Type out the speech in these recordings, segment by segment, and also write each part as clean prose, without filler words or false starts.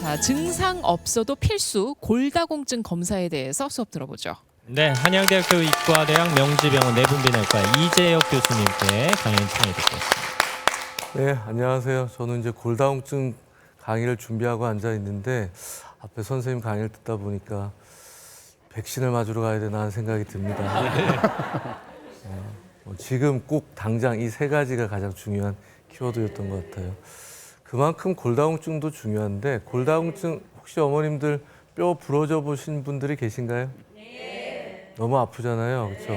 자, 증상 없어도 필수 골다공증 검사에 대해서 수업 들어보죠. 네, 한양대학교 의과대학 명지병원 내분비내과 이재혁 교수님께 강연 청해 듣고 있습니다. 네, 안녕하세요. 저는 이제 골다공증 강의를 준비하고 앉아 있는데 앞에 선생님 강의를 듣다 보니까 백신을 맞으러 가야 되나 하는 생각이 듭니다. 지금 꼭 당장 이 세 가지가 가장 중요한 키워드였던 것 같아요. 그만큼 골다공증도 중요한데 골다공증 혹시 어머님들 뼈 부러져 보신 분들이 계신가요? 네. 너무 아프잖아요, 그렇죠?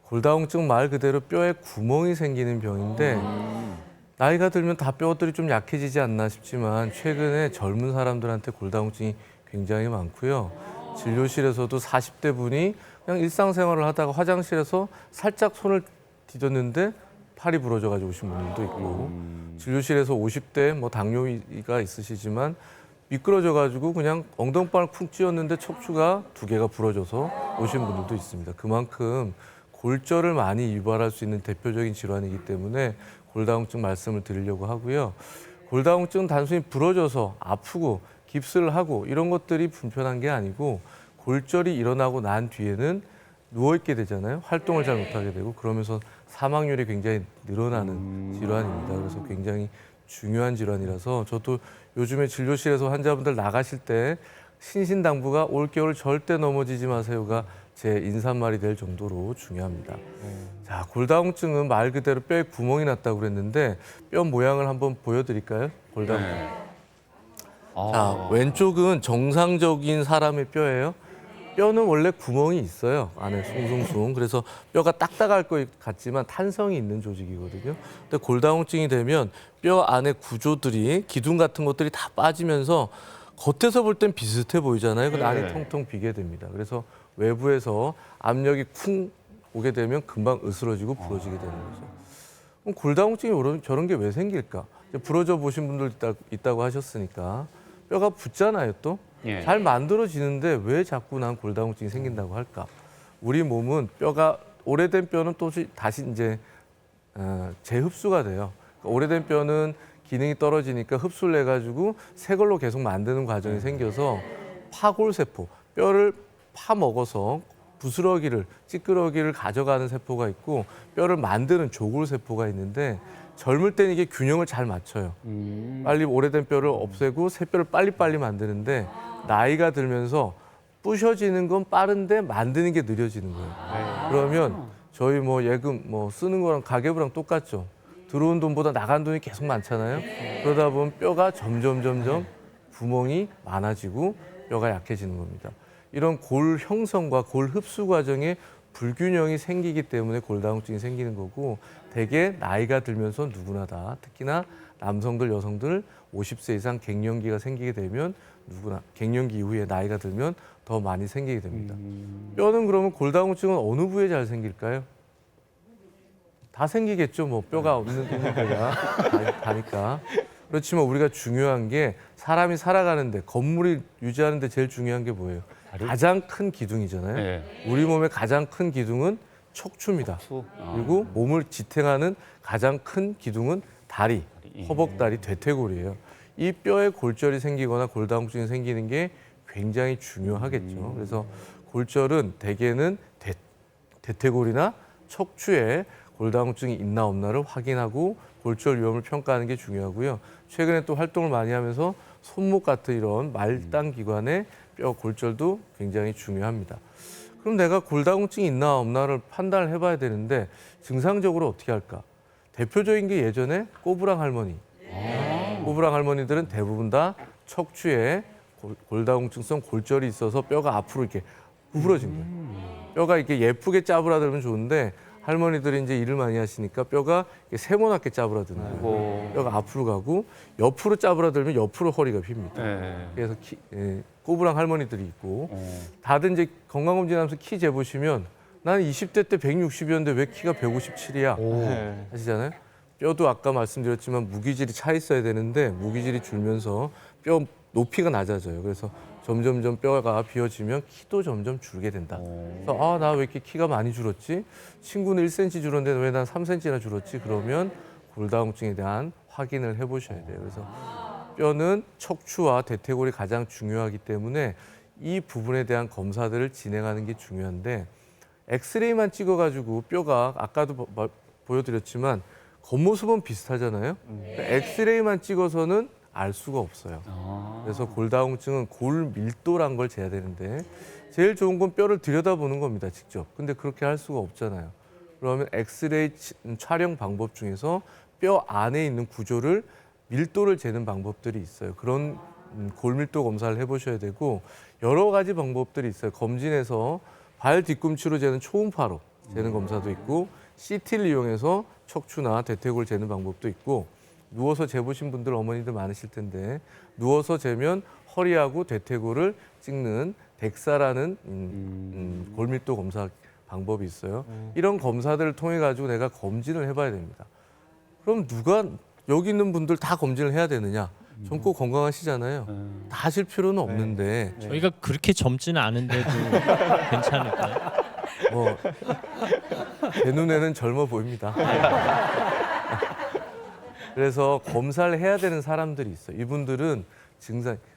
골다공증 말 그대로 뼈에 구멍이 생기는 병인데 나이가 들면 다 뼈들이 좀 약해지지 않나 싶지만 최근에 젊은 사람들한테 골다공증이 굉장히 많고요. 진료실에서도 40대 분이 그냥 일상생활을 하다가 화장실에서 살짝 손을 디뎠는데 팔이 부러져가지고 오신 분들도 있고 진료실에서 50대 뭐 당뇨가 있으시지만 미끄러져가지고 그냥 엉덩방을 쿵 찧었는데 척추가 2개가 부러져서 오신 분들도 있습니다. 그만큼 골절을 많이 유발할 수 있는 대표적인 질환이기 때문에 골다공증 말씀을 드리려고 하고요. 골다공증은 단순히 부러져서 아프고 깁스를 하고 이런 것들이 불편한 게 아니고 골절이 일어나고 난 뒤에는 누워있게 되잖아요. 활동을 잘 못하게 되고 그러면서 사망률이 굉장히 늘어나는 질환입니다. 그래서 굉장히 중요한 질환이라서 저도 요즘에 진료실에서 환자분들 나가실 때 신신당부가 올겨울 절대 넘어지지 마세요가 제 인사말이 될 정도로 중요합니다. 자, 골다공증은 말 그대로 뼈에 구멍이 났다고 그랬는데 뼈 모양을 한번 보여드릴까요? 골다공증. 자, 왼쪽은 정상적인 사람의 뼈예요. 뼈는 원래 구멍이 있어요. 안에 숭숭숭. 그래서 뼈가 딱딱할 것 같지만 탄성이 있는 조직이거든요. 근데 골다공증이 되면 뼈 안에 구조들이 기둥 같은 것들이 다 빠지면서 겉에서 볼 땐 비슷해 보이잖아요. 근데 안이 텅텅 비게 됩니다. 그래서 외부에서 압력이 쿵 오게 되면 금방 으스러지고 부러지게 되는 거죠. 그럼 골다공증이 저런 게 왜 생길까? 이제 부러져 보신 분들 있다고 하셨으니까 뼈가 붙잖아요, 또. 잘 만들어지는데 왜 자꾸 난 골다공증이 생긴다고 할까? 우리 몸은 뼈가 오래된 뼈는 또 다시 이제 재흡수가 돼요. 그러니까 오래된 뼈는 기능이 떨어지니까 흡수를 해가지고 새 걸로 계속 만드는 과정이 생겨서 파골세포, 뼈를 파먹어서 부스러기를, 찌끄러기를 가져가는 세포가 있고 뼈를 만드는 조골세포가 있는데 젊을 때는 이게 균형을 잘 맞춰요. 빨리 오래된 뼈를 없애고 새 뼈를 빨리빨리 만드는데 나이가 들면서 부셔지는 건 빠른데 만드는 게 느려지는 거예요. 그러면 저희 뭐 예금 뭐 쓰는 거랑 가계부랑 똑같죠. 들어온 돈보다 나간 돈이 계속 많잖아요. 그러다 보면 뼈가 점점 구멍이 많아지고 뼈가 약해지는 겁니다. 이런 골 형성과 골 흡수 과정에 불균형이 생기기 때문에 골다공증이 생기는 거고 대개 나이가 들면서 누구나 다 특히나 남성들, 여성들 50세 이상 갱년기가 생기게 되면 누구나 갱년기 이후에 나이가 들면 더 많이 생기게 됩니다. 뼈는 그러면 골다공증은 어느 부위에 잘 생길까요? 다 생기겠죠. 뭐 뼈가 없는 데가 다니까. 그렇지만 우리가 중요한 게 사람이 살아가는데 건물이 유지하는데 제일 중요한 게 뭐예요? 가장 큰 기둥이잖아요. 네. 우리 몸의 가장 큰 기둥은 척추입니다. 그리고 몸을 지탱하는 가장 큰 기둥은 다리, 허벅다리, 대퇴골이에요. 이 뼈에 골절이 생기거나 골다공증이 생기는 게 굉장히 중요하겠죠. 그래서 골절은 대개는 대퇴골이나 척추에 골다공증이 있나 없나를 확인하고 골절 위험을 평가하는 게 중요하고요. 최근에 또 활동을 많이 하면서 손목 같은 이런 말단 기관의 뼈 골절도 굉장히 중요합니다. 그럼 내가 골다공증이 있나 없나를 판단을 해봐야 되는데 증상적으로 어떻게 할까? 대표적인 게 예전에 꼬부랑 할머니. 꼬부랑 할머니들은 대부분 다 척추에 골다공증성 골절이 있어서 뼈가 앞으로 이렇게 구부러진 거예요. 뼈가 이렇게 예쁘게 짜부라들면 좋은데 할머니들이 이제 일을 많이 하시니까 뼈가 세모나게 짜부라드는 거예요. 뼈가 앞으로 가고 옆으로 짜부라들면 옆으로 허리가 핍니다. 그래서 꼬부랑 할머니들이 있고 다들 이제 건강검진하면서 키 재보시면 나는 20대 때 160이었는데 왜 키가 157이야 하시잖아요. 뼈도 아까 말씀드렸지만 무기질이 차 있어야 되는데 무기질이 줄면서 뼈 높이가 낮아져요. 그래서 점점점 뼈가 비어지면 키도 점점 줄게 된다. 그래서 나 왜 이렇게 키가 많이 줄었지? 친구는 1cm 줄었는데 왜 난 3cm나 줄었지? 그러면 골다공증에 대한 확인을 해보셔야 돼요. 그래서 뼈는 척추와 대퇴골이 가장 중요하기 때문에 이 부분에 대한 검사들을 진행하는 게 중요한데 엑스레이만 찍어가지고 뼈가 아까도 보여드렸지만 겉모습은 비슷하잖아요. 엑스레이만 찍어서는 알 수가 없어요. 그래서 골다공증은 골 밀도란 걸 재야 되는데 제일 좋은 건 뼈를 들여다보는 겁니다, 직접. 근데 그렇게 할 수가 없잖아요. 그러면 엑스레이 촬영 방법 중에서 뼈 안에 있는 구조를 밀도를 재는 방법들이 있어요. 그런 골밀도 검사를 해보셔야 되고 여러 가지 방법들이 있어요. 검진에서 발 뒤꿈치로 재는 초음파로 재는 검사도 있고 CT를 이용해서 척추나 대퇴골 재는 방법도 있고 누워서 재보신 분들 어머니들 많으실 텐데 누워서 재면 허리하고 대퇴골을 찍는 덱사라는 골밀도 검사 방법이 있어요. 이런 검사들을 통해 가지고 내가 검진을 해봐야 됩니다. 그럼 누가 여기 있는 분들 다 검진을 해야 되느냐? 전 꼭 건강하시잖아요. 다 하실 필요는 없는데 저희가 그렇게 젊지는 않은데도 괜찮을까요? 제 눈에는 젊어 보입니다. 그래서 검사를 해야 되는 사람들이 있어요. 이분들은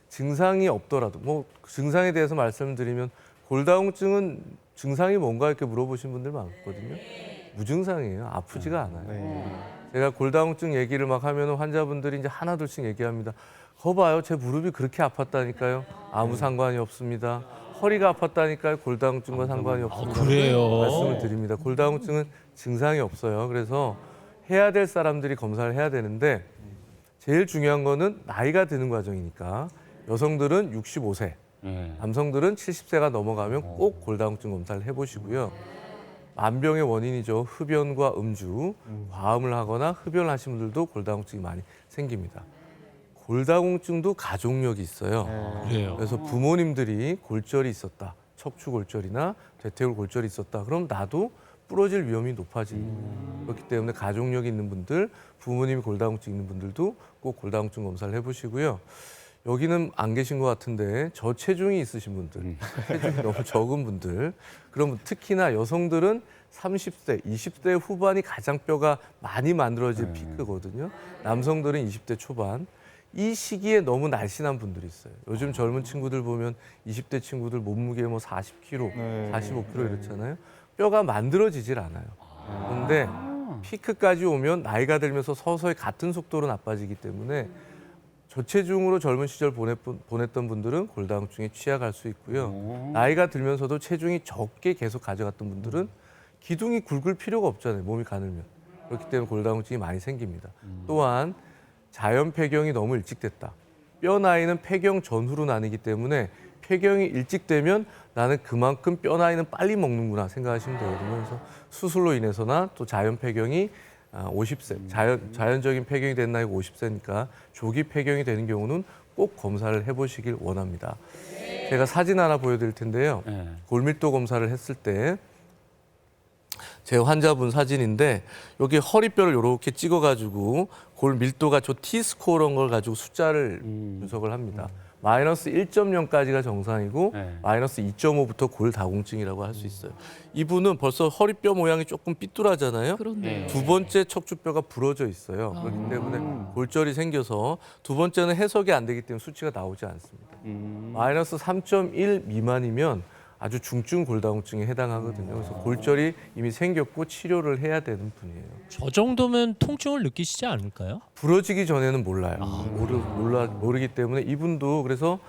증상이 없더라도 증상에 대해서 말씀드리면 골다공증은 증상이 뭔가 이렇게 물어보신 분들 많거든요. 무증상이에요. 아프지가 않아요. 제가 골다공증 얘기를 막 하면 환자분들이 이제 하나둘씩 얘기합니다. 거 봐요. 제 무릎이 그렇게 아팠다니까요. 아무 상관이 없습니다. 허리가 아팠다니까요. 골다공증과 상관이 없습니다. 그래요? 말씀을 드립니다. 골다공증은 증상이 없어요. 그래서 해야 될 사람들이 검사를 해야 되는데 제일 중요한 거는 나이가 드는 과정이니까 여성들은 65세, 남성들은 70세가 넘어가면 꼭 골다공증 검사를 해보시고요. 만병의 원인이죠. 흡연과 음주, 과음을 하거나 흡연을 하신 분들도 골다공증이 많이 생깁니다. 골다공증도 가족력이 있어요. 그래요. 그래서 부모님들이 골절이 있었다, 척추 골절이나 대퇴골 골절이 있었다. 그럼 나도 부러질 위험이 높아집니다. 그렇기 때문에 가족력이 있는 분들, 부모님이 골다공증 있는 분들도 꼭 골다공증 검사를 해보시고요. 여기는 안 계신 것 같은데 저체중이 있으신 분들, 체중이 너무 적은 분들, 그럼 특히나 여성들은 30대, 20대 후반이 가장 뼈가 많이 만들어질 피크거든요. 남성들은 20대 초반. 이 시기에 너무 날씬한 분들이 있어요. 요즘 젊은 친구들 보면 20대 친구들 몸무게 40kg, 45kg 이렇잖아요. 뼈가 만들어지질 않아요. 그런데 피크까지 오면 나이가 들면서 서서히 같은 속도로 나빠지기 때문에 저체중으로 젊은 시절 보냈던 분들은 골다공증에 취약할 수 있고요. 나이가 들면서도 체중이 적게 계속 가져갔던 분들은 기둥이 굵을 필요가 없잖아요. 몸이 가늘면. 그렇기 때문에 골다공증이 많이 생깁니다. 또한 자연 폐경이 너무 일찍 됐다. 뼈 나이는 폐경 전후로 나뉘기 때문에 폐경이 일찍 되면 나는 그만큼 뼈 나이는 빨리 먹는구나 생각하시면 되거든요. 그래서 수술로 인해서나 또 자연 폐경이 50세, 자연적인 폐경이 된 나이가 50세니까 조기 폐경이 되는 경우는 꼭 검사를 해보시길 원합니다. 제가 사진 하나 보여드릴 텐데요. 골밀도 검사를 했을 때 제 환자분 사진인데 여기 허리뼈를 이렇게 찍어가지고 골밀도가 저 T스코어런 걸 가지고 숫자를 분석을 합니다. 마이너스 1.0까지가 정상이고 마이너스 2.5부터 골다공증이라고 할 수 있어요. 이분은 벌써 허리뼈 모양이 조금 삐뚤하잖아요. 그렇네요. 두 번째 척추뼈가 부러져 있어요. 그렇기 때문에 골절이 생겨서 두 번째는 해석이 안 되기 때문에 수치가 나오지 않습니다. 마이너스 3.1 미만이면 아주 중증 골다공증에 해당하거든요. 그래서 골절이 이미 생겼고 치료를 해야 되는 분이에요. 저 정도면 통증을 느끼시지 않을까요? 부러지기 전에는 몰라요. 모르기 때문에 이분도 그래서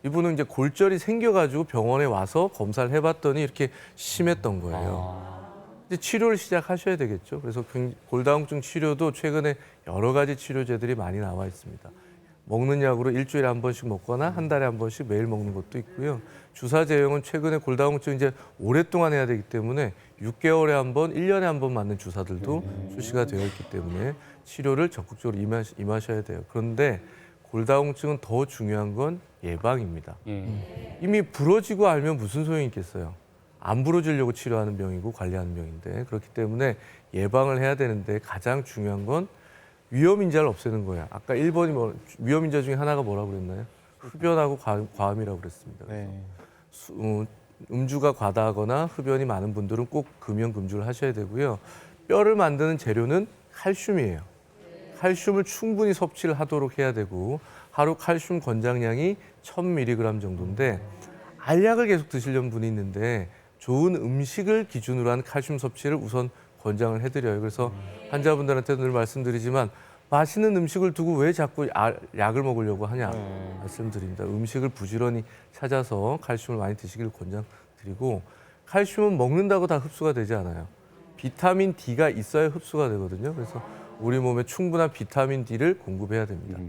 이분은 이제 골절이 생겨가지고 병원에 와서 검사를 해봤더니 이렇게 심했던 거예요. 이제 치료를 시작하셔야 되겠죠. 그래서 골다공증 치료도 최근에 여러 가지 치료제들이 많이 나와 있습니다. 먹는 약으로 일주일에 한 번씩 먹거나 한 달에 한 번씩 매일 먹는 것도 있고요. 주사 제형은 최근에 골다공증 이제 오랫동안 해야 되기 때문에 6개월에 한 번, 1년에 한 번 맞는 주사들도 출시가 되어 있기 때문에 치료를 적극적으로 임하셔야 돼요. 그런데 골다공증은 더 중요한 건 예방입니다. 이미 부러지고 알면 무슨 소용이 있겠어요. 안 부러지려고 치료하는 병이고 관리하는 병인데 그렇기 때문에 예방을 해야 되는데 가장 중요한 건 위험인자를 없애는 거야. 아까 1번이 위험인자 중에 하나가 뭐라고 그랬나요? 흡연하고 과음이라고 그랬습니다. 음주가 과다하거나 흡연이 많은 분들은 꼭 금연 금주를 하셔야 되고요. 뼈를 만드는 재료는 칼슘이에요. 칼슘을 충분히 섭취를 하도록 해야 되고 하루 칼슘 권장량이 1000mg 정도인데 알약을 계속 드시려는 분이 있는데 좋은 음식을 기준으로 한 칼슘 섭취를 우선 권장을 해드려요. 그래서 환자분들한테 늘 말씀드리지만 맛있는 음식을 두고 왜 자꾸 약을 먹으려고 하냐 말씀드립니다. 음식을 부지런히 찾아서 칼슘을 많이 드시길 권장드리고 칼슘은 먹는다고 다 흡수가 되지 않아요. 비타민 D가 있어야 흡수가 되거든요. 그래서 우리 몸에 충분한 비타민 D를 공급해야 됩니다.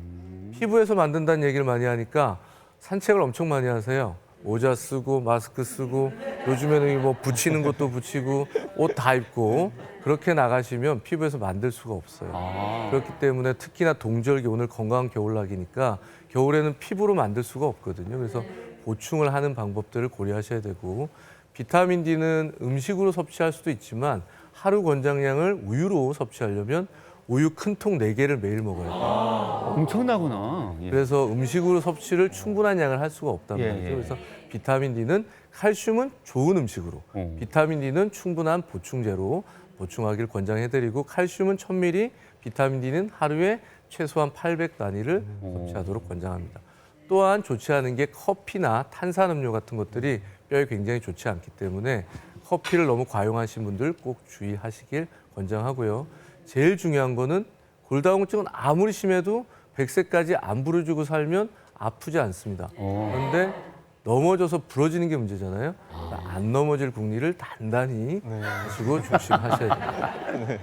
피부에서 만든다는 얘기를 많이 하니까 산책을 엄청 많이 하세요. 모자 쓰고 마스크 쓰고 요즘에는 뭐 붙이는 것도 붙이고 옷 다 입고 그렇게 나가시면 피부에서 만들 수가 없어요. 그렇기 때문에 특히나 동절기 오늘 건강한 겨울나기니까 겨울에는 피부로 만들 수가 없거든요. 그래서 보충을 하는 방법들을 고려하셔야 되고 비타민 D는 음식으로 섭취할 수도 있지만 하루 권장량을 우유로 섭취하려면 우유 큰 통 4개를 매일 먹어야 돼요. 엄청나구나. 예. 그래서 음식으로 섭취를 충분한 양을 할 수가 없단 예, 말이죠. 예. 그래서 비타민 D는 칼슘은 좋은 음식으로, 비타민 D는 충분한 보충제로 보충하길 권장해드리고 칼슘은 1000mg, 비타민 D는 하루에 최소한 800단위를 섭취하도록 권장합니다. 또한 좋지 않은 게 커피나 탄산음료 같은 것들이 뼈에 굉장히 좋지 않기 때문에 커피를 너무 과용하신 분들 꼭 주의하시길 권장하고요. 제일 중요한 거는 골다공증은 아무리 심해도 100세까지 안 부러지고 살면 아프지 않습니다. 그런데 넘어져서 부러지는 게 문제잖아요. 그러니까 안 넘어질 국리를 단단히 하시고 조심하셔야 됩니다.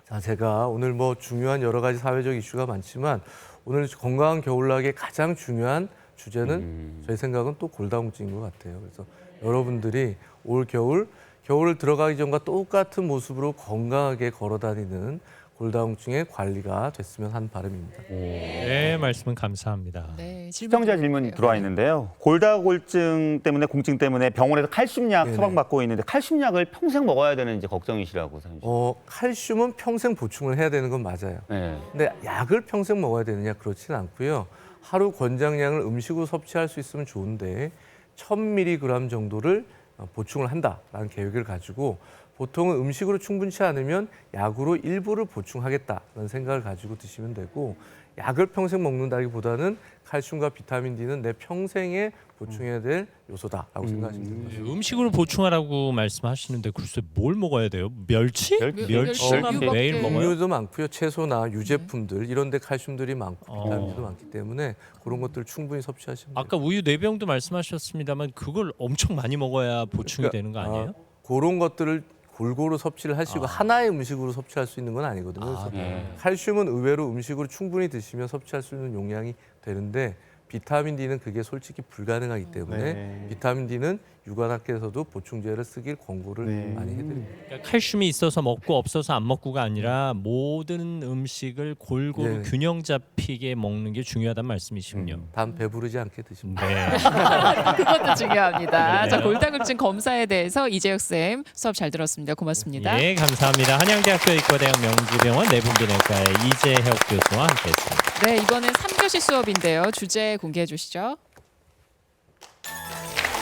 자, 제가 오늘 뭐 중요한 여러 가지 사회적 이슈가 많지만 오늘 건강한 겨울나기의 가장 중요한 주제는 저희 생각은 또 골다공증인 것 같아요. 그래서 여러분들이 올 겨울 들어가기 전과 똑같은 모습으로 건강하게 걸어다니는 골다공증의 관리가 됐으면 하는 바람입니다. 네, 말씀은 감사합니다. 네, 시청자 질문 들어와 있는데요. 골다공증 때문에 공증 때문에 병원에서 칼슘약 네네. 처방받고 있는데 칼슘약을 평생 먹어야 되는지 걱정이시라고 선생님. 칼슘은 평생 보충을 해야 되는 건 맞아요. 네. 근데 약을 평생 먹어야 되느냐 그렇지는 않고요. 하루 권장량을 음식으로 섭취할 수 있으면 좋은데 1000mg 정도를 보충을 한다라는 계획을 가지고 보통은 음식으로 충분치 않으면 약으로 일부를 보충하겠다는 생각을 가지고 드시면 되고 약을 평생 먹는다기보다는 칼슘과 비타민 D는 내 평생에 보충해야 될 요소다라고 생각하시면 됩니다. 음식으로 보충하라고 말씀하시는데 글쎄 뭘 먹어야 돼요? 멸치? 멸치만 멸치, 매일 유밖에. 먹어요? 음료도 많고요. 채소나 유제품들 이런 데 칼슘들이 많고 비타민도 많기 때문에 그런 것들을 충분히 섭취하시면 돼요. 아까 우유 4병도 말씀하셨습니다만 그걸 엄청 많이 먹어야 보충이 되는 거 아니에요? 그런 것들을 골고루 섭취를 하시고 하나의 음식으로 섭취할 수 있는 건 아니거든요. 그래서 칼슘은 의외로 음식으로 충분히 드시면 섭취할 수 있는 용량이 되는데 비타민 D는 그게 솔직히 불가능하기 때문에 비타민 D는 육아학회에서도 보충제를 쓰길 권고를 많이 해드립니다. 그러니까 칼슘이 있어서 먹고 없어서 안 먹고가 아니라 모든 음식을 골고루 네네. 균형 잡히게 먹는 게 중요하다는 말씀이시군요. 단 배부르지 않게 드시면 돼요. 네. 그것도 중요합니다. 자, 골다공증 검사에 대해서 이재혁 쌤 수업 잘 들었습니다. 고맙습니다. 예, 감사합니다. 한양대학교 의과대학 명지병원 내분비내과의 이재혁 교수와 함께했습니다. 네, 이번엔 3교시 수업인데요. 주제 공개해 주시죠.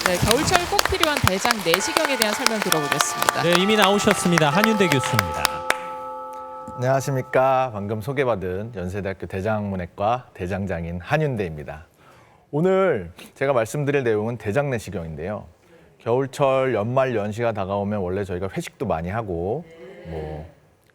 네, 겨울철 꼭 필요한 대장 내시경에 대한 설명 들어보겠습니다. 네, 이미 나오셨습니다. 한윤대 교수입니다. 안녕하십니까. 방금 소개받은 연세대학교 대장문외과 대장장인 한윤대입니다. 오늘 제가 말씀드릴 내용은 대장 내시경인데요. 겨울철 연말 연시가 다가오면 원래 저희가 회식도 많이 하고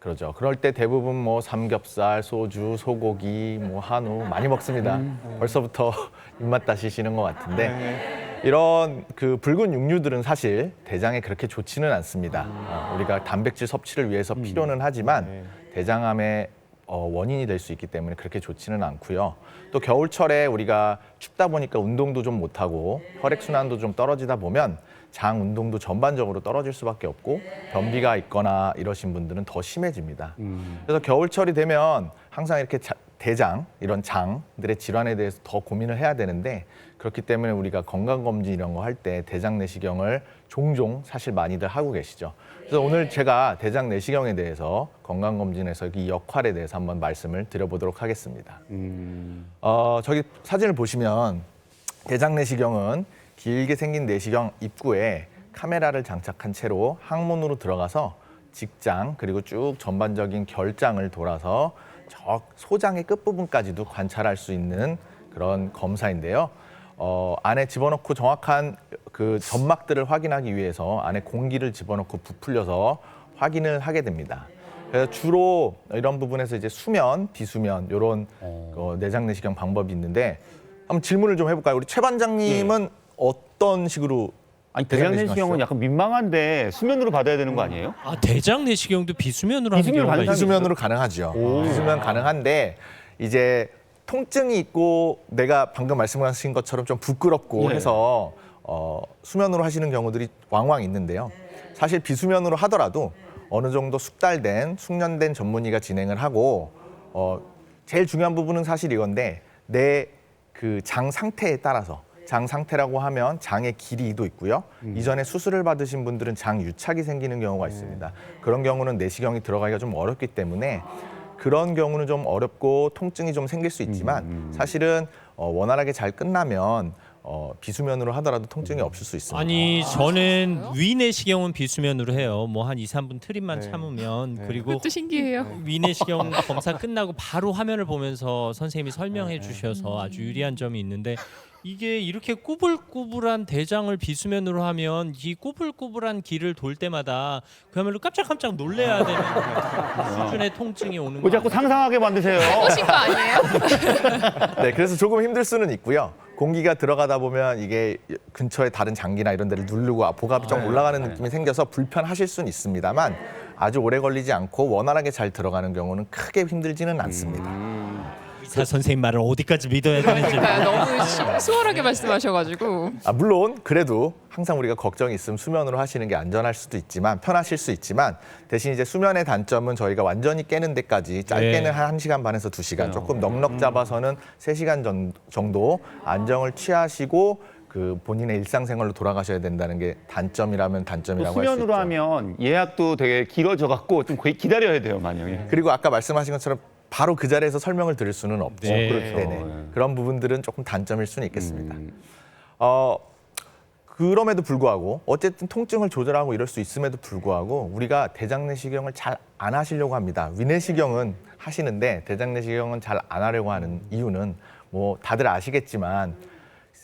그러죠. 그럴 때 대부분 삼겹살, 소주, 소고기, 한우 많이 먹습니다. 벌써부터 입맛 다시시는 것 같은데 이런 그 붉은 육류들은 사실 대장에 그렇게 좋지는 않습니다. 우리가 단백질 섭취를 위해서 필요는 하지만 대장암의 원인이 될 수 있기 때문에 그렇게 좋지는 않고요. 또 겨울철에 우리가 춥다 보니까 운동도 좀 못하고 혈액순환도 좀 떨어지다 보면 장 운동도 전반적으로 떨어질 수밖에 없고 변비가 있거나 이러신 분들은 더 심해집니다. 그래서 겨울철이 되면 항상 이렇게 대장, 이런 장들의 질환에 대해서 더 고민을 해야 되는데 그렇기 때문에 우리가 건강검진 이런 거 할 때 대장 내시경을 종종 사실 많이들 하고 계시죠. 그래서 오늘 제가 대장 내시경에 대해서 건강검진에서 이 역할에 대해서 한번 말씀을 드려보도록 하겠습니다. 저기 사진을 보시면 대장 내시경은 길게 생긴 내시경 입구에 카메라를 장착한 채로 항문으로 들어가서 직장 그리고 쭉 전반적인 결장을 돌아서 저 소장의 끝부분까지도 관찰할 수 있는 그런 검사인데요. 안에 집어넣고 정확한 그 점막들을 확인하기 위해서 안에 공기를 집어넣고 부풀려서 확인을 하게 됩니다. 그래서 주로 이런 부분에서 이제 수면, 비수면 이런 내장 내시경 방법이 있는데 한번 질문을 좀 해볼까요? 우리 최 반장님은 어떤 식으로 아니 대장 내시경은 약간 민망한데 수면으로 받아야 되는 거 아니에요? 아, 대장 내시경도 비수면으로 하는 비수면으로 경우가 받는 있어요. 비수면으로 가능하죠. 비수면 가능한데 이제 통증이 있고 내가 방금 말씀하신 것처럼 좀 부끄럽고 네. 해서 수면으로 하시는 경우들이 왕왕 있는데요. 사실 비수면으로 하더라도 어느 정도 숙련된 전문의가 진행을 하고 제일 중요한 부분은 사실 이건데 내 그 장 상태에 따라서 장 상태라고 하면 장의 길이도 있고요. 이전에 수술을 받으신 분들은 장 유착이 생기는 경우가 있습니다. 그런 경우는 내시경이 들어가기가 좀 어렵기 때문에 그런 경우는 좀 어렵고 통증이 좀 생길 수 있지만 사실은 원활하게 잘 끝나면 비수면으로 하더라도 통증이 없을 수 있습니다. 아니 저는 위내시경은 비수면으로 해요. 뭐 한 2, 3분 트림만 참으면 그리고 그것도 신기해요. 위내시경 검사 끝나고 바로 화면을 보면서 선생님이 설명해 주셔서 아주 유리한 점이 있는데 이게 이렇게 꾸불꾸불한 대장을 비수면으로 하면 이 꾸불꾸불한 길을 돌 때마다 그야말로 깜짝깜짝 놀래야 되는 수준의 통증이 오는 왜 자꾸 상상하게 만드세요? 하신 거 아니에요? 네, 그래서 조금 힘들 수는 있고요. 공기가 들어가다 보면 이게 근처에 다른 장기나 이런 데를 누르고 보갑이 좀 올라가는 느낌이 생겨서 불편하실 수는 있습니다만 아주 오래 걸리지 않고 원활하게 잘 들어가는 경우는 크게 힘들지는 않습니다. 의사 선생님 말을 어디까지 믿어야 되는지 그러니까 너무 수월하게 말씀하셔가지고. 물론 그래도 항상 우리가 걱정이 있으면 수면으로 하시는 게 안전할 수도 있지만 편하실 수 있지만 대신 이제 수면의 단점은 저희가 완전히 깨는 데까지 짧게는 네. 한 1시간 반에서 2시간 조금 넉넉 잡아서는 3시간 정도 안정을 취하시고 그 본인의 일상생활로 돌아가셔야 된다는 게 단점이라면 단점이라고 할 수 있죠. 수면으로 하면 예약도 되게 길어져 갖고 좀 거의 기다려야 돼요, 만약에. 그리고 아까 말씀하신 것처럼 바로 그 자리에서 설명을 드릴 수는 없죠. 네. 그렇죠. 네네. 네. 그런 부분들은 조금 단점일 수는 있겠습니다. 그럼에도 불구하고 어쨌든 통증을 조절하고 이럴 수 있음에도 불구하고 우리가 대장 내시경을 잘 안 하시려고 합니다. 위내시경은 하시는데 대장 내시경은 잘 안 하려고 하는 이유는 뭐 다들 아시겠지만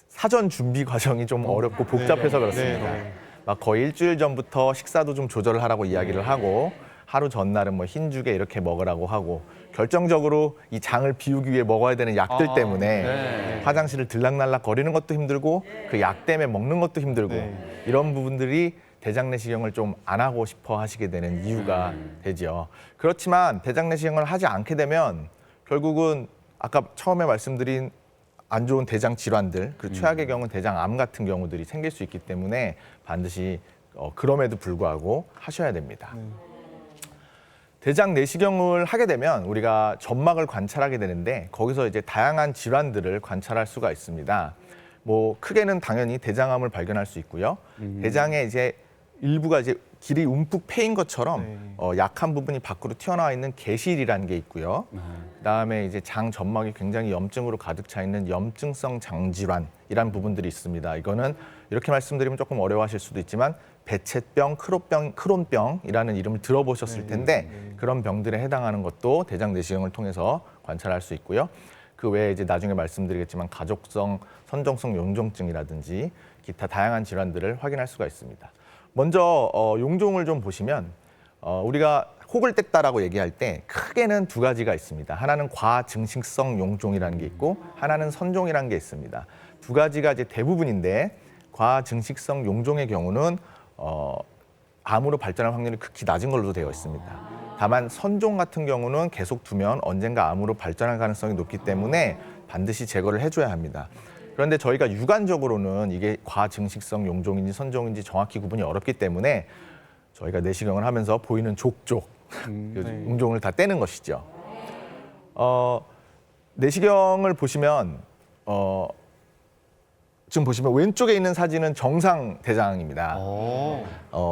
사전 준비 과정이 좀 어렵고 복잡해서 그렇습니다. 막 거의 일주일 전부터 식사도 좀 조절을 하라고 이야기를 하고 하루 전날은 뭐 흰죽에 이렇게 먹으라고 하고 결정적으로 이 장을 비우기 위해 먹어야 되는 약들 때문에 화장실을 들락날락 거리는 것도 힘들고 그 약 때문에 먹는 것도 힘들고 이런 부분들이 대장 내시경을 좀 안 하고 싶어 하시게 되는 이유가 되죠. 그렇지만 대장 내시경을 하지 않게 되면 결국은 아까 처음에 말씀드린 안 좋은 대장 질환들, 그리고 최악의 경우는 대장암 같은 경우들이 생길 수 있기 때문에 반드시 그럼에도 불구하고 하셔야 됩니다. 대장 내시경을 하게 되면 우리가 점막을 관찰하게 되는데 거기서 이제 다양한 질환들을 관찰할 수가 있습니다. 뭐 크게는 당연히 대장암을 발견할 수 있고요. 대장에 이제 일부가 이제 길이 움푹 패인 것처럼 약한 부분이 밖으로 튀어나와 있는 개실이라는 게 있고요. 그다음에 이제 장 점막이 굉장히 염증으로 가득 차 있는 염증성 장질환이란 부분들이 있습니다. 이거는 이렇게 말씀드리면 조금 어려워하실 수도 있지만 배쳇병, 크론병이라는 이름을 들어보셨을 텐데 그런 병들에 해당하는 것도 대장 내시경을 통해서 관찰할 수 있고요. 그 외에 이제 나중에 말씀드리겠지만 가족성 선종성 용종증이라든지 기타 다양한 질환들을 확인할 수가 있습니다. 먼저 용종을 좀 보시면 우리가 혹을 뗐다라고 얘기할 때 크게는 두 가지가 있습니다. 하나는 과증식성 용종이라는 게 있고 하나는 선종이라는 게 있습니다. 두 가지가 이제 대부분인데 과증식성 용종의 경우는 암으로 발전할 확률이 극히 낮은 걸로 되어 있습니다. 다만 선종 같은 경우는 계속 두면 언젠가 암으로 발전할 가능성이 높기 때문에 반드시 제거를 해줘야 합니다. 그런데 저희가 육안적으로는 이게 과증식성 용종인지 선종인지 정확히 구분이 어렵기 때문에 저희가 내시경을 하면서 보이는 족족 용종을 다 떼는 것이죠. 내시경을 보시면 지금 보시면 왼쪽에 있는 사진은 정상 대장입니다.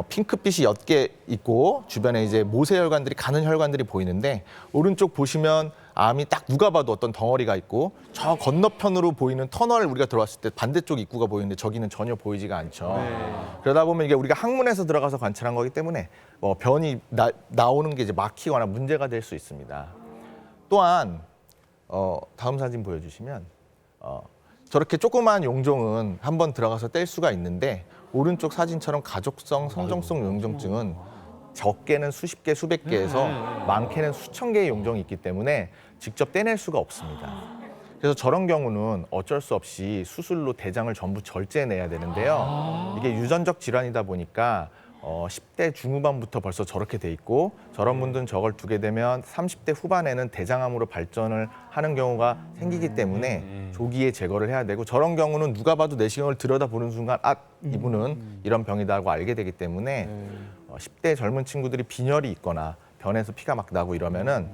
핑크빛이 옅게 있고 주변에 이제 모세혈관들이 가는 혈관들이 보이는데 오른쪽 보시면 암이 딱 누가 봐도 어떤 덩어리가 있고 저 건너편으로 보이는 터널 우리가 들어왔을 때 반대쪽 입구가 보이는데 저기는 전혀 보이지가 않죠. 그러다 보면 이게 우리가 항문에서 들어가서 관찰한 거기 때문에 변이 나오는 게 이제 막히거나 문제가 될 수 있습니다. 또한 다음 사진 보여주시면 저렇게 조그마한 용종은 한번 들어가서 뗄 수가 있는데 오른쪽 사진처럼 가족성, 성정성 용종증은 적게는 수십 개, 수백 개에서 많게는 수천 개의 용종이 있기 때문에 직접 떼낼 수가 없습니다. 그래서 저런 경우는 어쩔 수 없이 수술로 대장을 전부 절제해내야 되는데요. 이게 유전적 질환이다 보니까 10대 중후반부터 벌써 저렇게 돼 있고 저런 분들은 저걸 두게 되면 30대 후반에는 대장암으로 발전을 하는 경우가 생기기 때문에 조기에 제거를 해야 되고 저런 경우는 누가 봐도 내시경을 들여다보는 순간 이분은 이런 병이다고 알게 되기 때문에 10대 젊은 친구들이 빈혈이 있거나 변에서 피가 막 나고 이러면은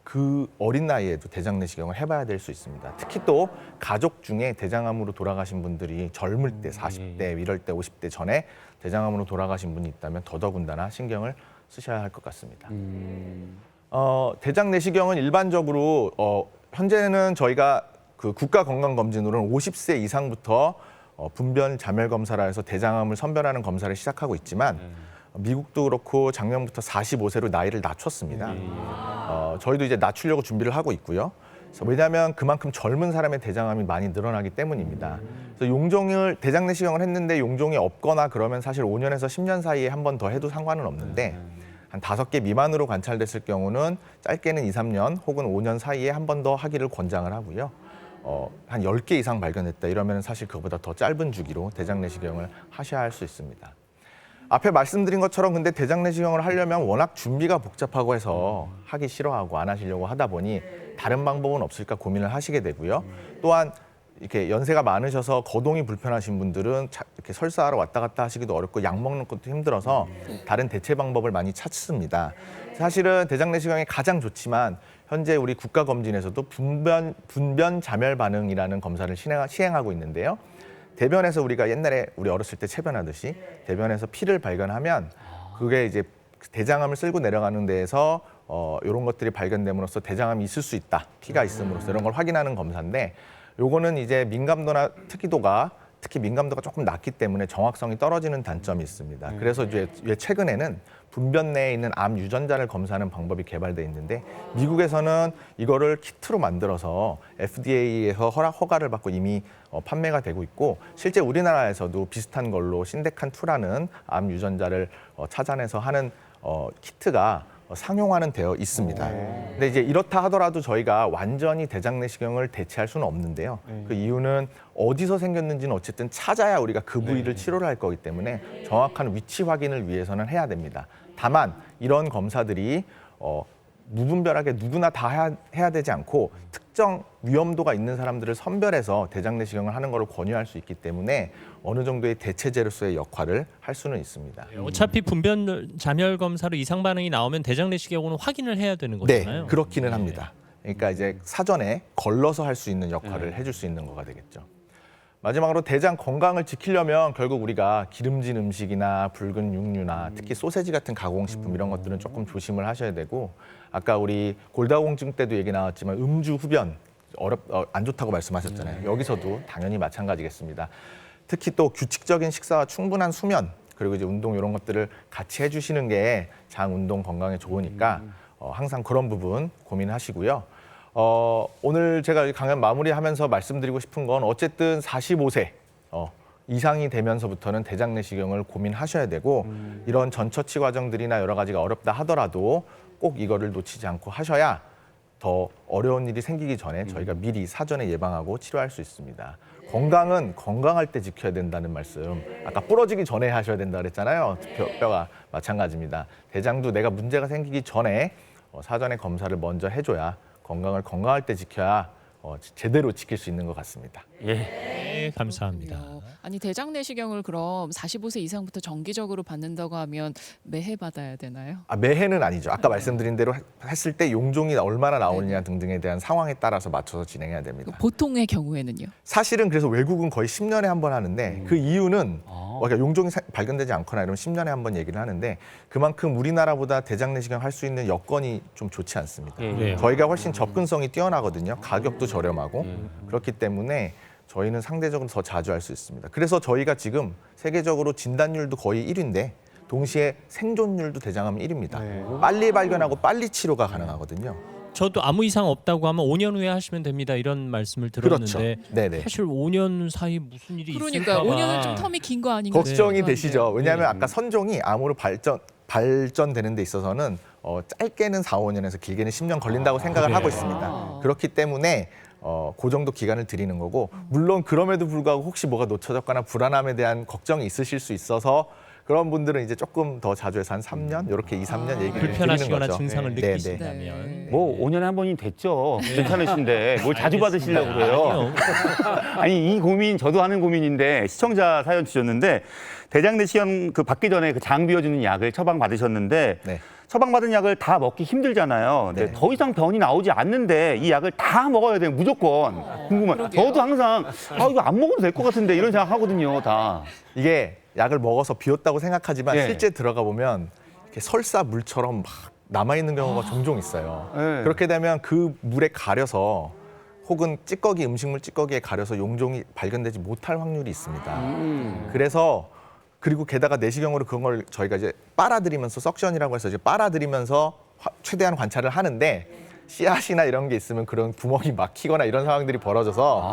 그 어린 나이에도 대장 내시경을 해봐야 될 수 있습니다. 특히 또 가족 중에 대장암으로 돌아가신 분들이 젊을 때 40대, 이럴 때 50대 전에 대장암으로 돌아가신 분이 있다면 더더군다나 신경을 쓰셔야 할 것 같습니다. 대장 내시경은 일반적으로 현재는 저희가 그 국가건강검진으로는 50세 이상부터 분변 자멸 검사라 해서 대장암을 선별하는 검사를 시작하고 있지만 미국도 그렇고 작년부터 45세로 나이를 낮췄습니다. 저희도 이제 낮추려고 준비를 하고 있고요. 왜냐하면 그만큼 젊은 사람의 대장암이 많이 늘어나기 때문입니다. 그래서 용종을 대장 내시경을 했는데 용종이 없거나 그러면 사실 5년에서 10년 사이에 한 번 더 해도 상관은 없는데 한 5개 미만으로 관찰됐을 경우는 짧게는 2, 3년 혹은 5년 사이에 한 번 더 하기를 권장을 하고요. 한 10개 이상 발견했다 이러면 사실 그보다 더 짧은 주기로 대장 내시경을 하셔야 할 수 있습니다. 앞에 말씀드린 것처럼 근데 대장 내시경을 하려면 워낙 준비가 복잡하고 해서 하기 싫어하고 안 하시려고 하다 보니 다른 방법은 없을까 고민을 하시게 되고요. 또한 이렇게 연세가 많으셔서 거동이 불편하신 분들은 이렇게 설사하러 왔다 갔다 하시기도 어렵고 약 먹는 것도 힘들어서 다른 대체 방법을 많이 찾습니다. 사실은 대장 내시경이 가장 좋지만 현재 우리 국가검진에서도 분변 자멸 반응이라는 검사를 시행하고 있는데요. 대변에서 우리가 옛날에 우리 어렸을 때 체변하듯이 대변에서 피를 발견하면 그게 이제 대장암을 쓸고 내려가는 데에서 이런 것들이 발견됨으로써 대장암이 있을 수 있다. 피가 있음으로써 이런 걸 확인하는 검사인데 요거는 이제 특히 민감도가 조금 낮기 때문에 정확성이 떨어지는 단점이 있습니다. 그래서 이제 최근에는 분변 내에 있는 암 유전자를 검사하는 방법이 개발돼 있는데 미국에서는 이거를 키트로 만들어서 FDA에서 허가를 받고 이미 판매가 되고 있고 실제 우리나라에서도 비슷한 걸로 신데칸2라는 암 유전자를 찾아내서 하는 키트가 상용화는 되어 있습니다. 근데 이제 이렇다 하더라도 저희가 완전히 대장 내시경을 대체할 수는 없는데요. 그 이유는 어디서 생겼는지는 어쨌든 찾아야 우리가 그 부위를 치료를 할 거기 때문에 정확한 위치 확인을 위해서는 해야 됩니다. 다만 이런 검사들이 무분별하게 누구나 다 해야 되지 않고 특정 위험도가 있는 사람들을 선별해서 대장 내시경을 하는 것을 권유할 수 있기 때문에 어느 정도의 대체제로서의 역할을 할 수는 있습니다. 어차피 분변 자멸 검사로 이상 반응이 나오면 대장 내시경은 확인을 해야 되는 거잖아요. 네, 그렇기는 합니다. 그러니까 이제 사전에 걸러서 할 수 있는 역할을 해줄 수 있는 거가 되겠죠. 마지막으로 대장 건강을 지키려면 결국 우리가 기름진 음식이나 붉은 육류나 특히 소세지 같은 가공식품 이런 것들은 조금 조심을 하셔야 되고 아까 우리 골다공증 때도 얘기 나왔지만 음주 흡연 안 좋다고 말씀하셨잖아요. 여기서도 당연히 마찬가지겠습니다. 특히 또 규칙적인 식사와 충분한 수면 그리고 이제 운동 이런 것들을 같이 해주시는 게 장 운동 건강에 좋으니까 항상 그런 부분 고민하시고요. 오늘 제가 강연 마무리하면서 말씀드리고 싶은 건 어쨌든 45세 이상이 되면서부터는 대장 내시경을 고민하셔야 되고 이런 전처치 과정들이나 여러 가지가 어렵다 하더라도 꼭 이거를 놓치지 않고 하셔야 더 어려운 일이 생기기 전에 저희가 미리 사전에 예방하고 치료할 수 있습니다. 건강은 건강할 때 지켜야 된다는 말씀 아까 부러지기 전에 하셔야 된다 그랬잖아요. 뼈가 마찬가지입니다. 대장도 내가 문제가 생기기 전에 사전에 검사를 먼저 해줘야 건강을 건강할 때 지켜야 제대로 지킬 수 있는 것 같습니다. 네, 감사합니다. 아니 대장 내시경을 그럼 45세 이상부터 정기적으로 받는다고 하면 매해 받아야 되나요? 매해는 아니죠. 아까 말씀드린 대로 했을 때 용종이 얼마나 나오느냐 등등에 대한 상황에 따라서 맞춰서 진행해야 됩니다. 보통의 경우에는요? 사실은 그래서 외국은 거의 10년에 한 번 하는데 그 이유는 그러니까 용종이 발견되지 않거나 이러면 10년에 한 번 얘기를 하는데 그만큼 우리나라보다 대장 내시경 할 수 있는 여건이 좀 좋지 않습니다. 그래요. 저희가 훨씬 접근성이 뛰어나거든요. 가격도 저렴하고 그렇기 때문에 저희는 상대적으로 더 자주 할 수 있습니다. 그래서 저희가 지금 세계적으로 진단율도 거의 1위인데 동시에 생존율도 대장암 1위입니다. 빨리 발견하고 빨리 치료가 가능하거든요. 저도 아무 이상 없다고 하면 5년 후에 하시면 됩니다. 이런 말씀을 들었는데 그렇죠. 네네. 사실 5년 사이 무슨 일이 그러니까 있을까 봐 5년은 좀 텀이 긴 거 아닌가 걱정이 싶기도 되시죠. 한데. 왜냐하면 아까 선종이 암으로 발전되는 데 있어서는 짧게는 4, 5년에서 길게는 10년 걸린다고 생각을 그래요? 하고 있습니다. 그렇기 때문에 그 정도 기간을 드리는 거고, 물론 그럼에도 불구하고 혹시 뭐가 놓쳐졌거나 불안함에 대한 걱정이 있으실 수 있어서 그런 분들은 이제 조금 더 자주 해서 한 3년 이렇게 2, 3년 얘기를 드리는 불편하시거나 거죠. 증상을 네, 네. 느끼신다면 뭐 5년에 한 번이 됐죠. 괜찮으신데 뭘 자주 받으시려고 그래요. 아니요. 아니 이 고민 저도 하는 고민인데 시청자 사연 주셨는데 대장 내시경 그 받기 전에 그 장 비워주는 약을 처방 받으셨는데 네. 처방받은 약을 다 먹기 힘들잖아요. 근데 네. 더 이상 변이 나오지 않는데 이 약을 다 먹어야 돼요. 무조건. 궁금한. 그러게요. 저도 항상 이거 안 먹어도 될 것 같은데 이런 생각 하거든요. 다. 이게 약을 먹어서 비웠다고 생각하지만 예. 실제 들어가 보면 이렇게 설사 물처럼 막 남아있는 경우가 종종 있어요. 예. 그렇게 되면 그 물에 가려서 혹은 찌꺼기, 음식물 찌꺼기에 가려서 용종이 발견되지 못할 확률이 있습니다. 그래서 그리고 게다가 내시경으로 그런 걸 저희가 이제 빨아들이면서 석션이라고 해서 이제 빨아들이면서 최대한 관찰을 하는데 씨앗이나 이런 게 있으면 그런 구멍이 막히거나 이런 상황들이 벌어져서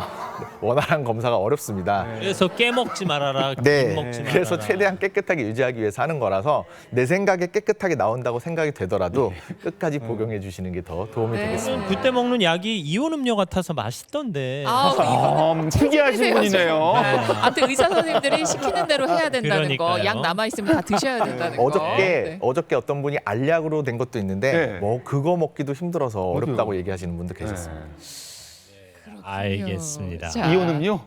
원활한 검사가 어렵습니다. 그래서 깨먹지 말아라. 네, 먹지 말아라. 그래서 최대한 깨끗하게 유지하기 위해서 하는 거라서 내 생각에 깨끗하게 나온다고 생각이 되더라도 끝까지 복용해 주시는 게 더 도움이 네. 되겠습니다. 그때 먹는 약이 이온 음료 같아서 맛있던데. 특이하신 분이네요. 아무튼 의사 선생님들이 시키는 대로 해야 된다는 거, 그러니까요. 약 남아 있으면 다 드셔야 된다는 거. 네. 어저께 어떤 분이 알약으로 된 것도 있는데 네. 뭐 그거 먹기도 힘들어서 어렵다고 얘기하시는 분도 계셨습니다. 알겠습니다. 자, 이온 음료?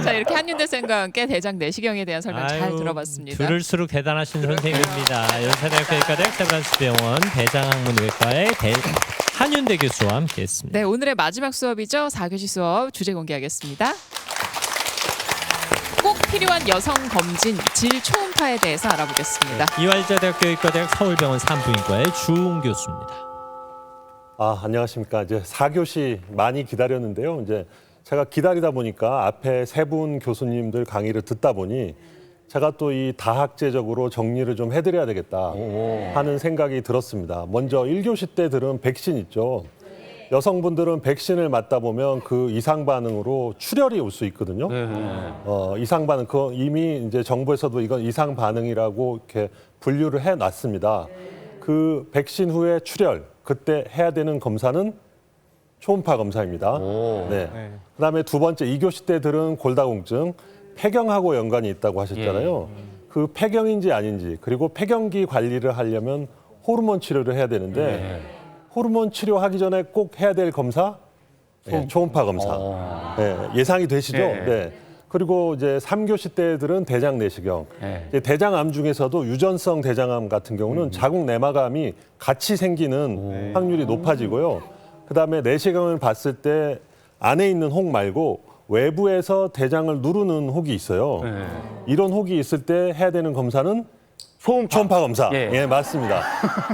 자, 이렇게 한윤대생과 함께 대장 내시경에 대한 설명 잘 아유, 들어봤습니다. 들을수록 대단하신 선생님입니다. 연세대학교 의과대학 세브란스병원 대장학문외과의 한윤대 교수와 함께했습니다. 네, 오늘의 마지막 수업이죠. 4교시 수업 주제 공개하겠습니다. 꼭 필요한 여성 검진 질 초음파에 대해서 알아보겠습니다. 이화여자대학교 의과대학 서울병원 산부인과의 주웅 교수입니다. 안녕하십니까. 이제 4교시 많이 기다렸는데요. 이제 제가 기다리다 보니까 앞에 세 분 교수님들 강의를 듣다 보니 제가 또 이 다학제적으로 정리를 좀 해드려야 되겠다 하는 생각이 들었습니다. 먼저 1교시 때 들은 백신 있죠. 여성분들은 백신을 맞다 보면 그 이상 반응으로 출혈이 올 수 있거든요. 이상 반응, 그 이미 이제 정부에서도 이건 이상 반응이라고 이렇게 분류를 해놨습니다. 그 백신 후에 출혈, 그때 해야 되는 검사는 초음파 검사입니다. 네. 그다음에 두 번째 2교시 때 들은 골다공증, 폐경하고 연관이 있다고 하셨잖아요. 그 폐경인지 아닌지, 그리고 폐경기 관리를 하려면 호르몬 치료를 해야 되는데 호르몬 치료하기 전에 꼭 해야 될 검사, 초음파 검사. 예상이 되시죠? 네. 그리고 이제 3교시 때들은 대장 내시경. 이제 대장암 중에서도 유전성 대장암 같은 경우는 자궁 내막암이 같이 생기는 확률이 높아지고요. 그다음에 내시경을 봤을 때 안에 있는 혹 말고 외부에서 대장을 누르는 혹이 있어요. 이런 혹이 있을 때 해야 되는 검사는 초음파 검사. 예, 맞습니다.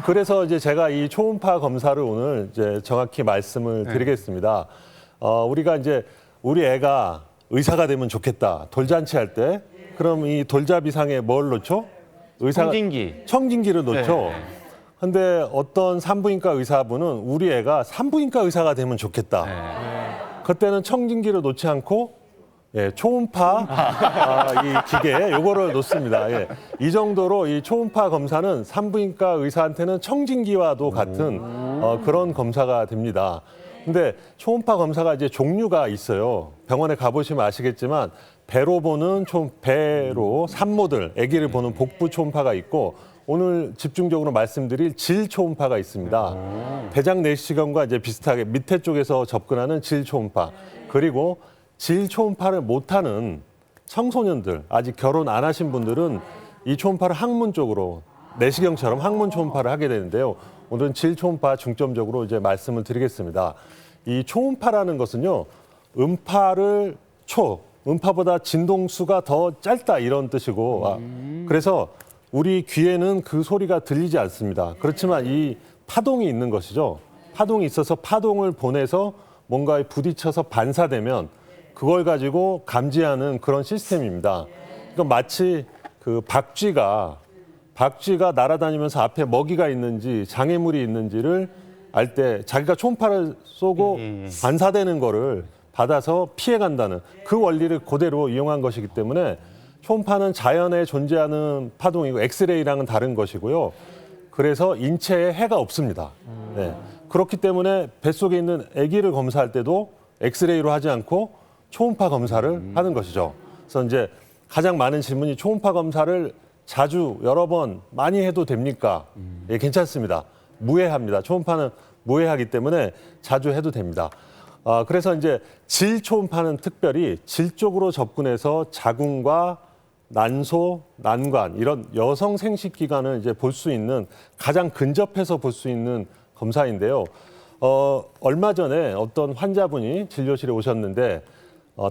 그래서 이제 제가 이 초음파 검사를 오늘 이제 정확히 말씀을 드리겠습니다. 우리가 이제 우리 애가 의사가 되면 좋겠다. 돌잔치 할 때. 그럼 이 돌잡이상에 뭘 놓죠? 청진기를 놓죠. 근데 어떤 산부인과 의사분은 우리 애가 산부인과 의사가 되면 좋겠다. 그때는 청진기를 놓지 않고 초음파 이 기계 요거를 놓습니다. 이 정도로 이 초음파 검사는 산부인과 의사한테는 청진기와도 같은 그런 검사가 됩니다. 근데 초음파 검사가 이제 종류가 있어요. 병원에 가보시면 아시겠지만 배로 보는 배로 산모들, 아기를 보는 복부 초음파가 있고 오늘 집중적으로 말씀드릴 질 초음파가 있습니다. 대장 내시경과 이제 비슷하게 밑에 쪽에서 접근하는 질 초음파. 그리고 질 초음파를 못하는 청소년들, 아직 결혼 안 하신 분들은 이 초음파를 항문 쪽으로 내시경처럼 항문 초음파를 하게 되는데요. 오늘은 질 초음파 중점적으로 이제 말씀을 드리겠습니다. 이 초음파라는 것은요, 음파보다 진동수가 더 짧다 이런 뜻이고, 그래서 우리 귀에는 그 소리가 들리지 않습니다. 그렇지만 이 파동이 있는 것이죠. 파동이 있어서 파동을 보내서 뭔가에 부딪혀서 반사되면 그걸 가지고 감지하는 그런 시스템입니다. 그러니까 마치 그 박쥐가 박쥐가 날아다니면서 앞에 먹이가 있는지 장애물이 있는지를 알 때 자기가 초음파를 쏘고 반사되는 거를 받아서 피해간다는 그 원리를 그대로 이용한 것이기 때문에 초음파는 자연에 존재하는 파동이고 엑스레이랑은 다른 것이고요. 그래서 인체에 해가 없습니다. 네. 그렇기 때문에 뱃속에 있는 아기를 검사할 때도 엑스레이로 하지 않고 초음파 검사를 하는 것이죠. 그래서 이제 가장 많은 질문이 초음파 검사를 자주 여러 번 많이 해도 됩니까? 예, 괜찮습니다. 무해합니다. 초음파는 무해하기 때문에 자주 해도 됩니다. 그래서 이제 질 초음파는 특별히 질 쪽으로 접근해서 자궁과 난소, 난관 이런 여성 생식 기관을 이제 볼 수 있는 가장 근접해서 볼 수 있는 검사인데요. 얼마 전에 어떤 환자분이 진료실에 오셨는데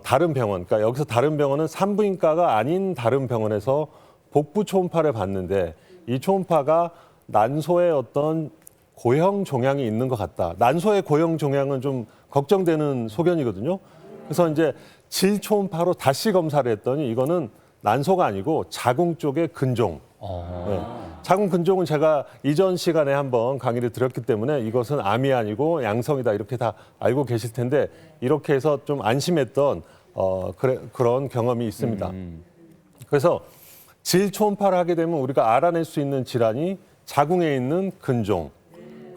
다른 병원, 그러니까 여기서 다른 병원은 산부인과가 아닌 다른 병원에서 복부 초음파를 봤는데 이 초음파가 난소에 어떤 고형 종양이 있는 것 같다. 난소의 고형 종양은 좀 걱정되는 소견이거든요. 그래서 이제 질 초음파로 다시 검사를 했더니 이거는 난소가 아니고 자궁 쪽의 근종. 네. 자궁 근종은 제가 이전 시간에 한번 강의를 드렸기 때문에 이것은 암이 아니고 양성이다 이렇게 다 알고 계실 텐데 이렇게 해서 좀 안심했던 그런 경험이 있습니다. 그래서 질 초음파를 하게 되면 우리가 알아낼 수 있는 질환이 자궁에 있는 근종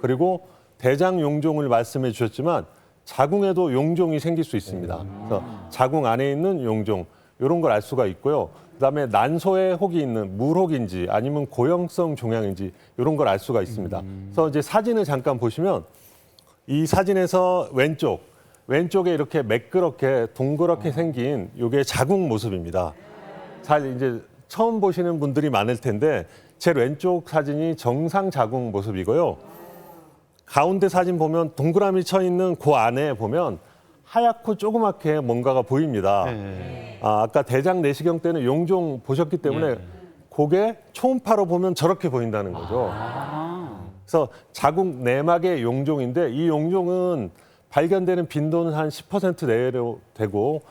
그리고 대장 용종을 말씀해 주셨지만 자궁에도 용종이 생길 수 있습니다. 그래서 자궁 안에 있는 용종 이런 걸 알 수가 있고요. 그다음에 난소에 혹이 있는 물혹인지 아니면 고형성 종양인지 이런 걸 알 수가 있습니다. 그래서 이제 사진을 잠깐 보시면 이 사진에서 왼쪽에 이렇게 매끄럽게 동그랗게 생긴 이게 자궁 모습입니다. 잘 이제 처음 보시는 분들이 많을 텐데 제 왼쪽 사진이 정상 자궁 모습이고요. 가운데 사진 보면 동그라미 쳐 있는 그 안에 보면 하얗고 조그맣게 뭔가가 보입니다. 아까 대장 내시경 때는 용종 보셨기 때문에 그게 초음파로 보면 저렇게 보인다는 거죠. 그래서 자궁 내막의 용종인데 이 용종은 발견되는 빈도는 한 10% 내외로 되고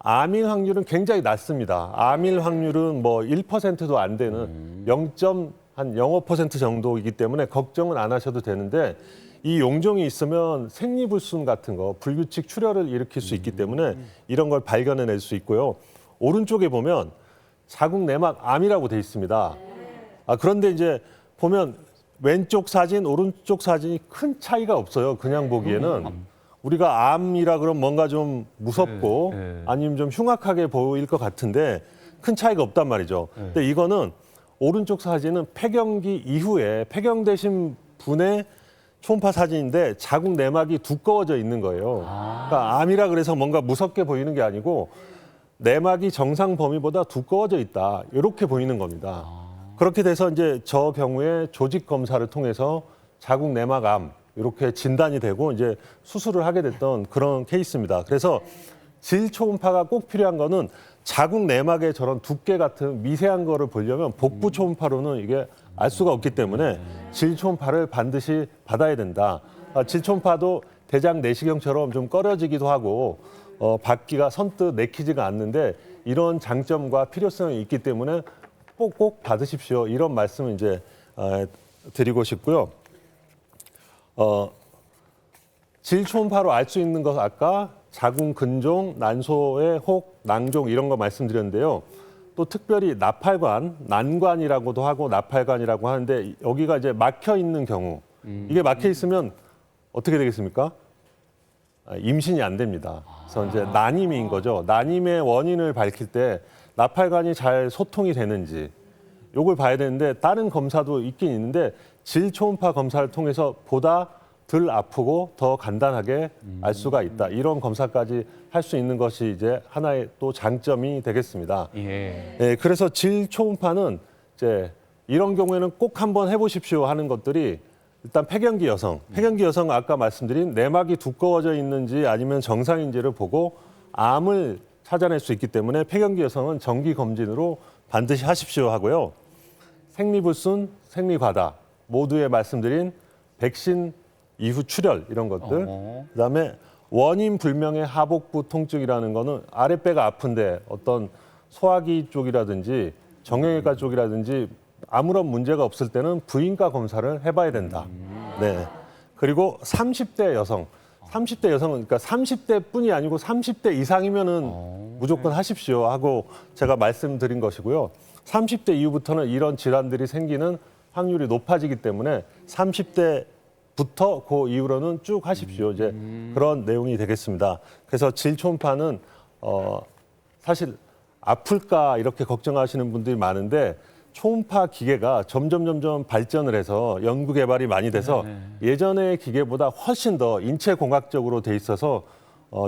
암일 확률은 굉장히 낮습니다. 암일 확률은 뭐 1%도 안 되는 0.05% 정도이기 때문에 걱정은 안 하셔도 되는데 이 용종이 있으면 생리불순 같은 거, 불규칙 출혈을 일으킬 수 있기 때문에 이런 걸 발견해낼 수 있고요. 오른쪽에 보면 자궁 내막 암이라고 돼 있습니다. 그런데 이제 보면 왼쪽 사진, 오른쪽 사진이 큰 차이가 없어요. 그냥 보기에는. 우리가 암이라 그러면 뭔가 좀 무섭고 아니면 좀 흉악하게 보일 것 같은데 큰 차이가 없단 말이죠. 근데 이거는 오른쪽 사진은 폐경기 이후에 폐경되신 분의 초음파 사진인데 자궁 내막이 두꺼워져 있는 거예요. 그러니까 암이라 그래서 뭔가 무섭게 보이는 게 아니고 내막이 정상 범위보다 두꺼워져 있다. 이렇게 보이는 겁니다. 그렇게 돼서 이제 저 경우에 조직 검사를 통해서 자궁 내막암 이렇게 진단이 되고 이제 수술을 하게 됐던 그런 케이스입니다. 그래서 질 초음파가 꼭 필요한 거는 자궁 내막의 저런 두께 같은 미세한 거를 보려면 복부 초음파로는 이게 알 수가 없기 때문에 질 초음파를 반드시 받아야 된다. 질 초음파도 대장 내시경처럼 좀 꺼려지기도 하고 받기가 선뜻 내키지가 않는데 이런 장점과 필요성이 있기 때문에 꼭 받으십시오. 이런 말씀을 이제 드리고 싶고요. 질 초음파로 알 수 있는 것 아까 자궁 근종, 난소의 혹, 낭종 이런 거 말씀드렸는데요. 또 특별히 나팔관, 난관이라고도 하고 나팔관이라고 하는데 여기가 이제 막혀 있는 경우 이게 막혀 있으면 어떻게 되겠습니까? 임신이 안 됩니다. 그래서 이제 난임인 거죠. 난임의 원인을 밝힐 때 나팔관이 잘 소통이 되는지 요걸 봐야 되는데 다른 검사도 있긴 있는데 질 초음파 검사를 통해서 보다 덜 아프고 더 간단하게 알 수가 있다. 이런 검사까지 할 수 있는 것이 이제 하나의 또 장점이 되겠습니다. 예, 그래서 질 초음파는 이제 이런 경우에는 꼭 한번 해보십시오 하는 것들이 일단 폐경기 여성 아까 말씀드린 내막이 두꺼워져 있는지 아니면 정상인지를 보고 암을 찾아낼 수 있기 때문에 폐경기 여성은 정기 검진으로 반드시 하십시오 하고요. 생리불순, 생리과다 모두에 말씀드린 백신 이후 출혈 이런 것들 그다음에 원인 불명의 하복부 통증이라는 거는 아랫배가 아픈데 어떤 소화기 쪽이라든지 정형외과 쪽이라든지 아무런 문제가 없을 때는 부인과 검사를 해봐야 된다. 네. 그리고 30대 여성은 그러니까 30대뿐이 아니고 30대 이상이면은 무조건 하십시오 하고 제가 말씀드린 것이고요. 30대 이후부터는 이런 질환들이 생기는 확률이 높아지기 때문에 30대부터 그 이후로는 쭉 하십시오. 이제 그런 내용이 되겠습니다. 그래서 질 초음파는 사실 아플까 이렇게 걱정하시는 분들이 많은데 초음파 기계가 점점 발전을 해서 연구 개발이 많이 돼서 예전의 기계보다 훨씬 더 인체 공학적으로 돼 있어서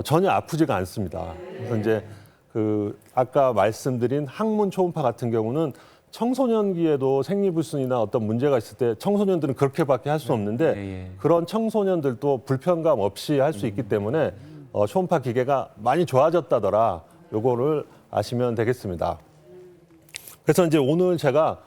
전혀 아프지가 않습니다. 그래서 이제 그 아까 말씀드린 항문 초음파 같은 경우는 청소년기에도 생리불순이나 어떤 문제가 있을 때 청소년들은 그렇게밖에 할 수 없는데 그런 청소년들도 불편감 없이 할 수 있기 때문에 초음파 기계가 많이 좋아졌다더라. 요거를 아시면 되겠습니다. 그래서 이제 오늘 제가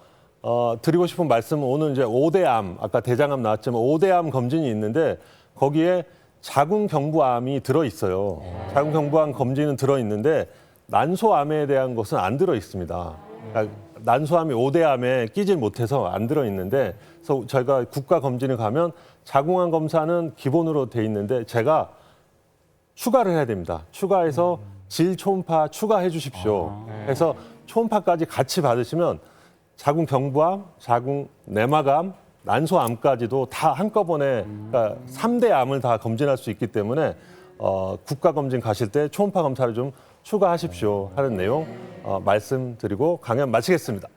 드리고 싶은 말씀은 오늘 이제 5대암, 아까 대장암 나왔지만 5대암 검진이 있는데 거기에 자궁경부암이 들어 있어요. 자궁경부암 검진은 들어 있는데 난소암에 대한 것은 안 들어 있습니다. 그러니까 난소암이 5대암에 끼질 못해서 안 들어 있는데 그래서 저희가 국가 검진을 가면 자궁암 검사는 기본으로 돼 있는데 제가 추가를 해야 됩니다. 추가해서 질 초음파 추가해 주십시오. 그래서 초음파까지 같이 받으시면 자궁 경부암, 자궁 내막암, 난소암까지도 다 한꺼번에 그러니까 3대 암을 다 검진할 수 있기 때문에 국가 검진 가실 때 초음파 검사를 좀 추가하십시오 하는 내용 말씀드리고 강연 마치겠습니다.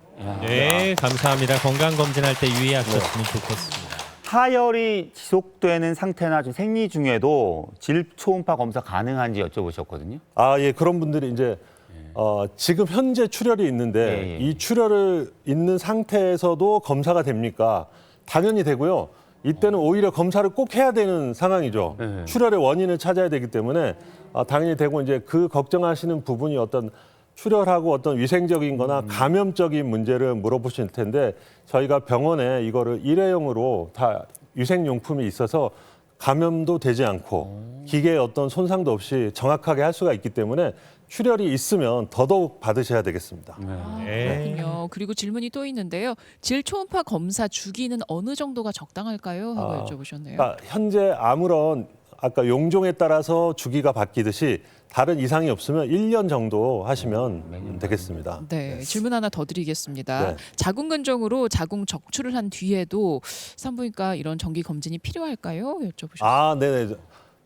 네, 감사합니다. 건강 검진할 때 유의하셨으면 좋겠습니다. 하열이 지속되는 상태나 좀 생리 중에도 질 초음파 검사 가능한지 여쭤보셨거든요. 아, 예, 그런 분들이 이제 지금 현재 출혈이 있는데 이 출혈을 있는 상태에서도 검사가 됩니까? 당연히 되고요. 이때는 오히려 검사를 꼭 해야 되는 상황이죠. 출혈의 원인을 찾아야 되기 때문에 당연히 되고 이제 그 걱정하시는 부분이 어떤 출혈하고 어떤 위생적인 거나 감염적인 문제를 물어보실 텐데 저희가 병원에 이거를 일회용으로 다 위생용품이 있어서 감염도 되지 않고 기계에 어떤 손상도 없이 정확하게 할 수가 있기 때문에 출혈이 있으면 더더욱 받으셔야 되겠습니다. 그렇군요. 그리고 질문이 또 있는데요. 질 초음파 검사 주기는 어느 정도가 적당할까요? 하고 여쭤보셨네요. 그러니까 현재 아무런 아까 용종에 따라서 주기가 바뀌듯이 다른 이상이 없으면 1년 정도 하시면 되겠습니다. 네, 질문 하나 더 드리겠습니다. 네. 자궁근종으로 자궁 적출을 한 뒤에도 산부인과 이런 정기 검진이 필요할까요? 여쭤보셨어요. 아, 네네.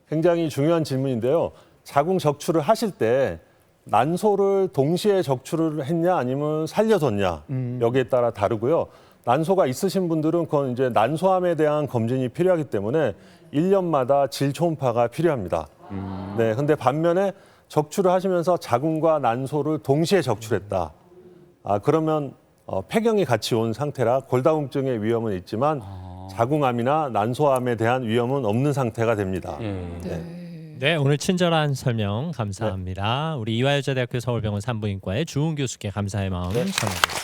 굉장히 중요한 질문인데요. 자궁 적출을 하실 때 난소를 동시에 적출을 했냐 아니면 살려뒀냐 여기에 따라 다르고요. 난소가 있으신 분들은 그건 이제 난소암에 대한 검진이 필요하기 때문에 1년마다 질 초음파가 필요합니다. 네, 근데 반면에 적출을 하시면서 자궁과 난소를 동시에 적출했다. 그러면 폐경이 같이 온 상태라 골다공증의 위험은 있지만 자궁암이나 난소암에 대한 위험은 없는 상태가 됩니다. 네, 오늘 친절한 설명 감사합니다. 우리 이화여자대학교 서울병원 산부인과의 주은 교수께 감사의 마음 전하겠습니다.